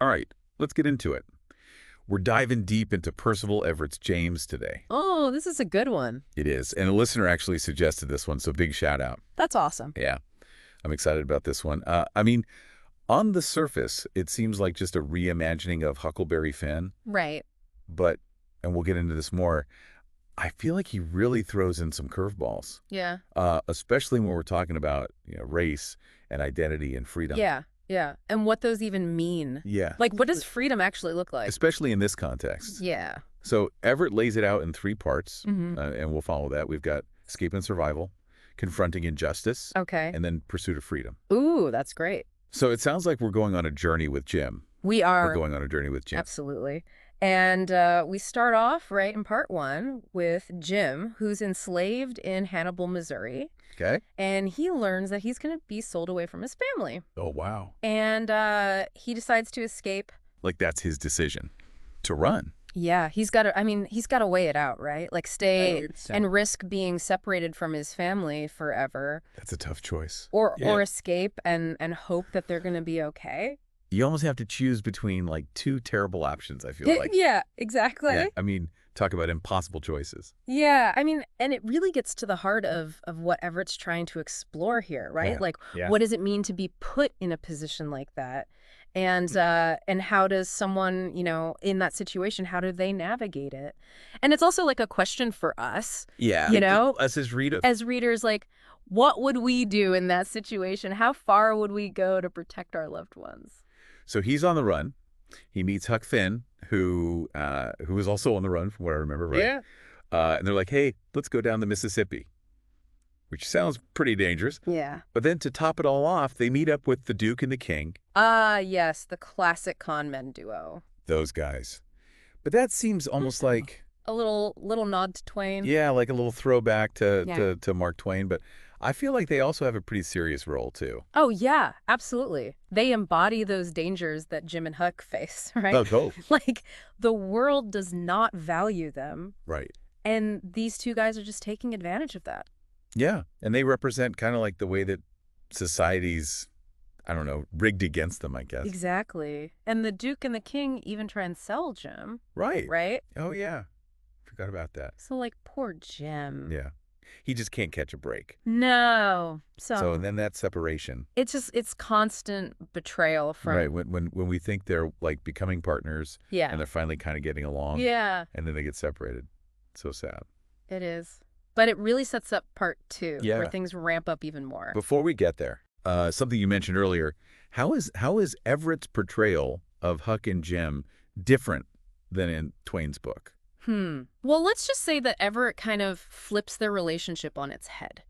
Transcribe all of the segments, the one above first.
All right, let's get into it. We're diving deep into Percival Everett's James today. Oh, this is a good one. It is. And a listener actually suggested this one, so big shout out. That's awesome. Yeah, I'm excited about this one. I mean, on the surface, it seems like just a reimagining of Huckleberry Finn, Right. but, and we'll get into this more, I feel like he really throws in some curveballs, Yeah. especially when we're talking about, race and identity and freedom. Yeah. Yeah. And what those even mean. Yeah. Like, what does freedom actually look like? Especially in this context. Yeah. So Everett lays it out in 3 parts, Mm-hmm. and we'll follow that. We've got escape and survival, confronting injustice, Okay. and then pursuit of freedom. Ooh, that's great. So it sounds like we're going on a journey with Jim. We We're are. going on a journey with Jim. Absolutely. And we start off, right, in part 1 with Jim, who's enslaved in Hannibal, Missouri. Okay? And he learns that he's going to be sold away from his family. Oh, wow. And he decides to escape. Like that's his decision to run. Yeah, he's got to weigh it out, right? Like stay Yeah. and risk being separated from his family forever, That's a tough choice. or Yeah. escape and hope that they're going to be okay. You almost have to choose between like 2 terrible options, I feel like. Yeah, exactly. Yeah, I mean, talk about impossible choices. Yeah, and it really gets to the heart of what Everett's trying to explore here, right? Yeah. Like, Yeah. what does it mean to be put in a position like that? And how does someone, in that situation, how do they navigate it? And it's also like a question for us, Yeah. Us as readers. as readers, like, what would we do in that situation? How far would we go to protect our loved ones? So he's on the run. He meets Huck Finn, who is also on the run, from what I remember, right? Yeah. And they're like, hey, let's go down the Mississippi, which sounds pretty dangerous. Yeah. But then to top it all off, they meet up with the Duke and the King, Ah, yes, the classic con men duo. those guys. But that seems almost like, A little nod to Twain. yeah, like a little throwback to, Yeah. to Mark Twain. But I feel like they also have a pretty serious role, too. Oh, yeah, absolutely. They embody those dangers that Jim and Huck face, right? Oh, Like, the world does not value them, right. and these 2 guys are just taking advantage of that. Yeah. And they represent kind of like the way that society's, I don't know, rigged against them, I guess. Exactly. And the Duke and the King even try and sell Jim, Right. right? Oh, yeah. Forgot about that. So, like, poor Jim. Yeah. He just can't catch a break. No. So then that separation. It's constant betrayal from... Right. When we think they're like becoming partners Yeah. and they're finally kind of getting along. Yeah, And then they get separated. So sad. it is. But it really sets up part 2, Yeah. where things ramp up even more. Before we get there, something you mentioned earlier, how is Everett's portrayal of Huck and Jim different than in Twain's book? Well, let's just say that Everett kind of flips their relationship on its head.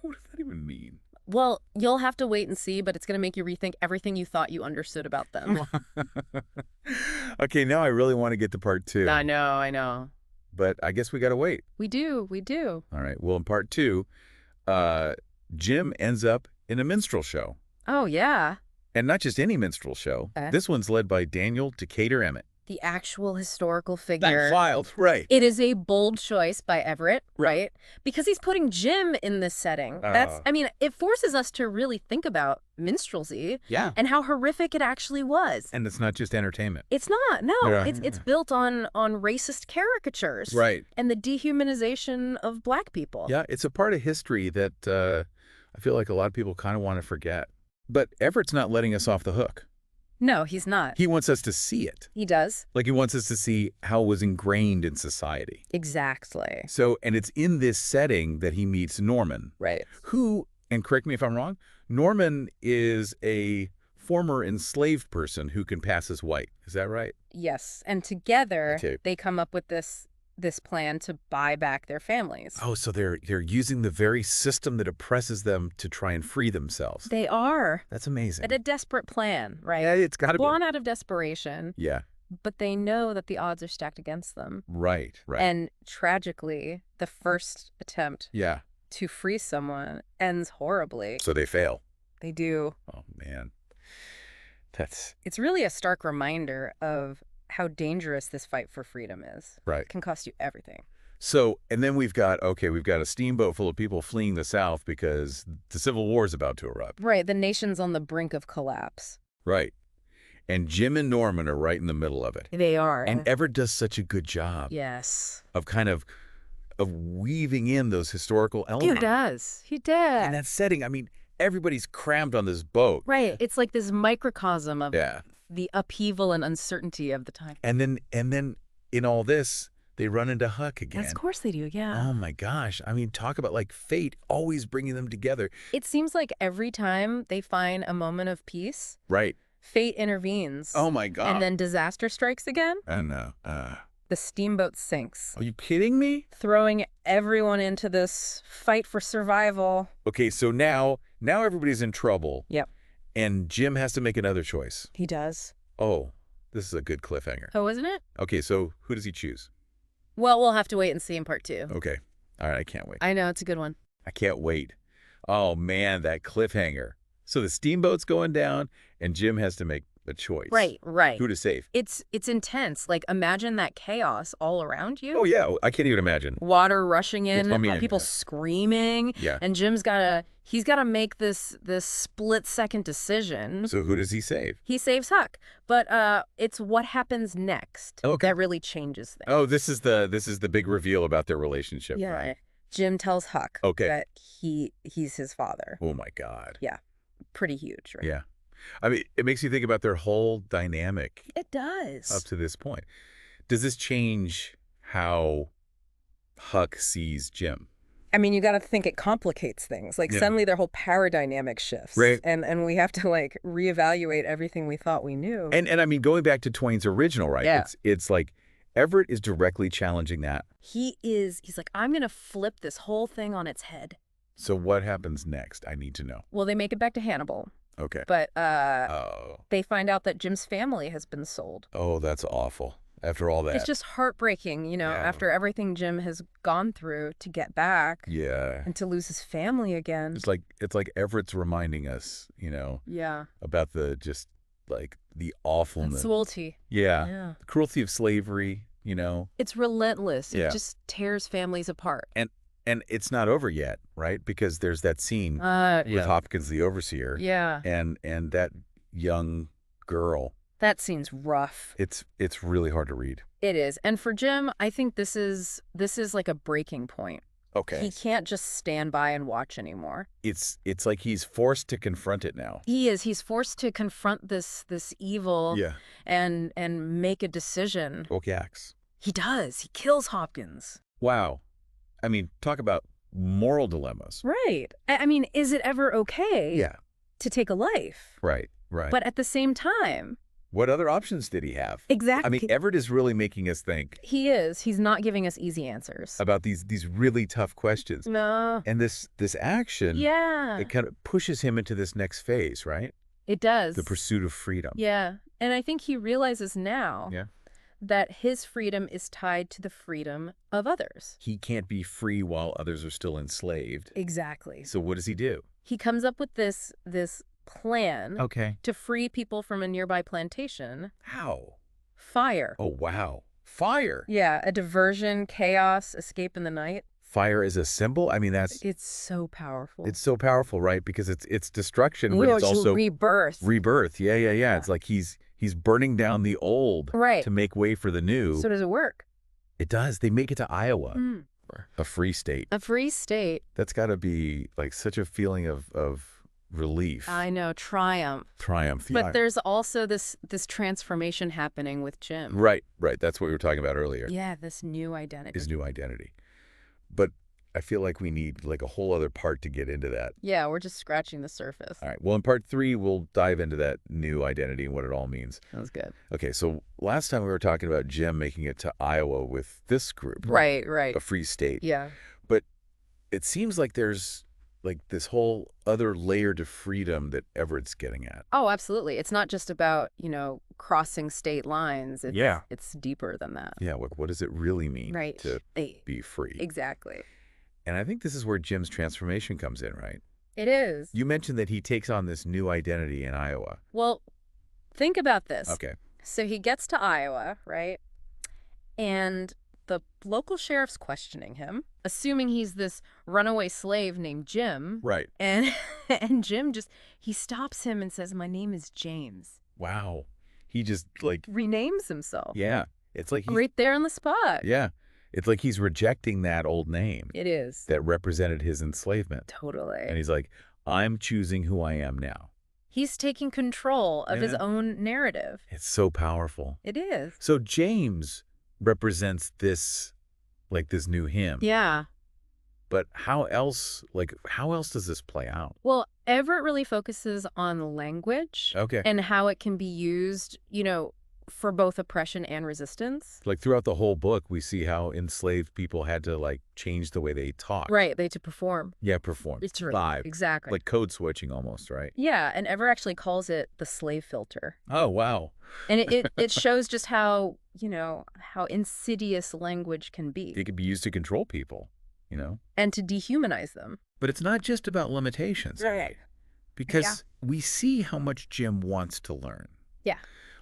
What does that even mean? Well, you'll have to wait and see, but it's going to make you rethink everything you thought you understood about them. Okay, now I really want to get to part 2. I know. But I guess we got to wait. We do. All right. Well, in part 2, Jim ends up in a minstrel show. Oh, yeah. And not just any minstrel show. This one's led by Daniel Decatur Emmett. The actual historical figure. That's wild. Right. It is a bold choice by Everett, right? Because he's putting Jim in this setting. It forces us to really think about minstrelsy Yeah. and how horrific it actually was. And it's not just entertainment. It's not, no. Yeah. It's built on racist caricatures. Right. And the dehumanization of Black people. Yeah, it's a part of history that I feel like a lot of people kind of want to forget. But Everett's not letting us off the hook. No, he's not. He wants us to see it. He does. Like he wants us to see how it was ingrained in society. Exactly. So, and it's in this setting that he meets Norman. Right. Who, and correct me if I'm wrong, Norman is a former enslaved person who can pass as white. Is that right? Yes. And together, Okay. they come up with this plan to buy back their families. Oh, so they're using the very system that oppresses them to try and free themselves. They are. That's amazing. At a desperate plan, right? Yeah, it's got to be. Born out of desperation. Yeah. But they know that the odds are stacked against them. Right. And tragically, the first attempt Yeah. to free someone ends horribly. So they fail. They do. Oh, man. It's really a stark reminder of how dangerous this fight for freedom is. Right. It can cost you everything. So, and then we've got a steamboat full of people fleeing the South because the Civil War is about to erupt. Right. The nation's on the brink of collapse. Right. And Jim and Norman are right in the middle of it. They are. And Everett does such a good job Yes. of kind of weaving in those historical He elements. does. He And does. that setting, I mean, everybody's crammed on this boat. Right. It's like this microcosm of Yeah. the upheaval and uncertainty of the time. And then in all this, they run into Huck again. Of course they do, yeah. Oh my gosh. I mean, talk about like fate always bringing them together. It seems like every time they find a moment of peace, Right. fate intervenes. Oh my God. And then disaster strikes again. I know. The steamboat sinks, Are you kidding me? throwing everyone into this fight for survival. Okay, so now everybody's in trouble. Yep. And Jim has to make another choice. He does. Oh, this is a good cliffhanger. Oh, isn't it? Okay, so who does he choose? Well, we'll have to wait and see in part 2. Okay. All right, I can't wait. I know, it's a good one. I can't wait. Oh, man, that cliffhanger. So the steamboat's going down, and Jim has to make a choice. Right. Who to save? It's intense. Like, imagine that chaos all around you. Oh, yeah, I can't even imagine. Water rushing in, I mean, people yeah. screaming. Yeah. And Jim's he's gotta make this split-second decision. So who does he save? He saves Huck, but it's what happens next Okay. that really changes things. Oh, this is the big reveal about their relationship, Yeah. right? Jim tells Huck Okay. that he's his father. Oh, my God. Yeah. Pretty huge, right? Yeah. I mean, it makes you think about their whole dynamic It does. up to this point. Does this change how Huck sees Jim? I mean, you got to think it complicates things. Like, Yeah. suddenly their whole power dynamic shifts. Right. And we have to, like, reevaluate everything we thought we knew. And I mean, going back to Twain's original, right? Yeah. It's like Everett is directly challenging that. He's like, I'm going to flip this whole thing on its head. So what happens next? I need to know. Well, they make it back to Hannibal. Okay. But Oh. they find out that Jim's family has been sold. Oh, that's awful. After all that. It's just heartbreaking, Yeah. after everything Jim has gone through to get back Yeah. and to lose his family again. It's like Everett's reminding us, Yeah. about the awfulness. Cruelty. Yeah. Yeah. The cruelty of slavery, It's relentless. Yeah. It just tears families apart. And it's not over yet, right? Because there's that scene with Hopkins, the overseer, Yeah. and that young girl. That scene's rough. It's really hard to read. It is. And for Jim, I think this is like a breaking point. Okay. He can't just stand by and watch anymore. It's like he's forced to confront it now. He is. He's forced to confront this evil Yeah. and make a decision. Okay, axe. He does. He kills Hopkins. Wow. I mean, talk about moral dilemmas. Right. I mean, is it ever okay Yeah. to take a life? Right. But at the same time, What other options did he have? exactly. I mean, Everett is really making us think he is. He's not giving us easy answers. about these really tough questions. No. And this action, Yeah. it kind of pushes him into this next phase, right? It does. The pursuit of freedom. Yeah. And I think he realizes now Yeah. that his freedom is tied to the freedom of others. He can't be free while others are still enslaved. Exactly. So what does he do? He comes up with this plan Okay. to free people from a nearby plantation. How? Fire. Oh, wow. Fire. Yeah, a diversion, chaos, escape in the night. Fire is a symbol? I mean, It's so powerful. it's so powerful, right? Because it's destruction, but it's also rebirth. rebirth. Yeah. It's like he's burning down the old Right. to make way for the new. So does it work? It does. They make it to Iowa, Mm. a free state. A free state. That's got to be like such a feeling of relief, I know, triumph. triumph. But Yeah. there's also this transformation happening with Jim. Right. That's what we were talking about earlier. Yeah, this new identity. His new identity. But I feel like we need like a whole other part to get into that. Yeah, we're just scratching the surface. All right. Well, in part 3, we'll dive into that new identity and what it all means. That was good. Okay. So last time we were talking about Jim making it to Iowa with this group. Right. A free state. Yeah. But it seems like there's like this whole other layer to freedom that Everett's getting at. Oh, absolutely. It's not just about, crossing state lines. It's deeper than that. Yeah. What does it really mean Right. to be free? Exactly. And I think this is where Jim's transformation comes in, right? It is. You mentioned that he takes on this new identity in Iowa. Well, think about this. Okay. So he gets to Iowa, right? And the local sheriff's questioning him, assuming he's this runaway slave named Jim. Right. And Jim he stops him and says, "My name is James." Wow. He just like, Renames himself. yeah. It's like he's, Right there on the spot. yeah. It's like he's rejecting that old name It is. that represented his enslavement. Totally. And he's like, I'm choosing who I am now. He's taking control of his Yeah. own narrative. It's so powerful. It is. So James represents this, like this new him. Yeah. But how else does this play out? Well, Everett really focuses on language Okay. and how it can be used, for both oppression and resistance. Like throughout the whole book, we see how enslaved people had to like change the way they talk. Right. They had to perform. Yeah, perform. It's right. Live. Exactly. Like code switching almost, right? Yeah. And Everett actually calls it the slave filter. Oh, wow. And it shows just how, how insidious language can be. It could be used to control people, And to dehumanize them. But it's not just about limitations. Right. Because we see how much Jim wants to learn. Yeah.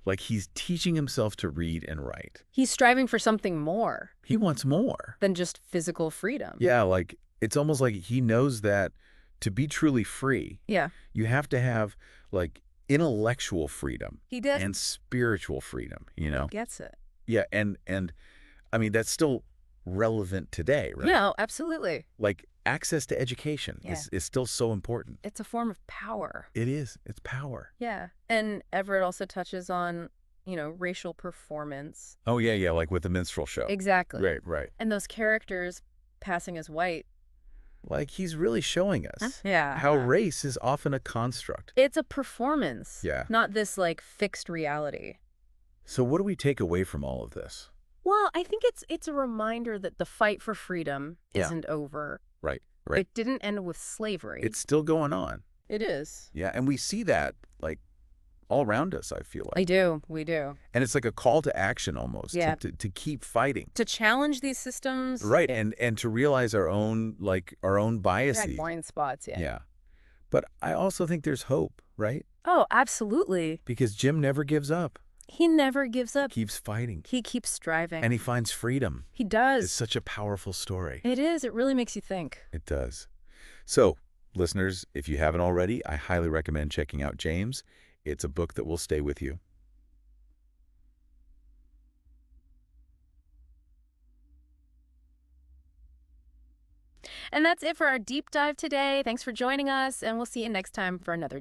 Like he's teaching himself to read and write. He's striving for something more He wants more than just physical freedom. Yeah, like it's almost like he knows that to be truly free, Yeah. you have to have like intellectual freedom He does. and spiritual freedom, Gets it. Yeah, and I mean that's still relevant today, right? Yeah, absolutely. Like access to education is still so important. It's a form of power. It is. It's power. Yeah. And Everett also touches on, racial performance. Oh, yeah, like with the minstrel show. Exactly. Right. And those characters passing as white. Like he's really showing us Yeah. how race is often a construct. It's a performance. Yeah. Not this, fixed reality. So what do we take away from all of this? Well, I think it's a reminder that the fight for freedom isn't over. Right. It didn't end with slavery. It's still going on. It is. Yeah, and we see that like all around us, I feel like. We do. And it's like a call to action almost to keep fighting. To challenge these systems. Right, and to realize our own biases. Blind spots, Yeah. But I also think there's hope, right? Oh, absolutely. Because Jim never gives up. He never gives up. Keeps fighting. He keeps striving. And he finds freedom. He does. It's such a powerful story. It is. It really makes you think. It does. So, listeners, if you haven't already, I highly recommend checking out James. It's a book that will stay with you. And that's it for our deep dive today. Thanks for joining us, and we'll see you next time for another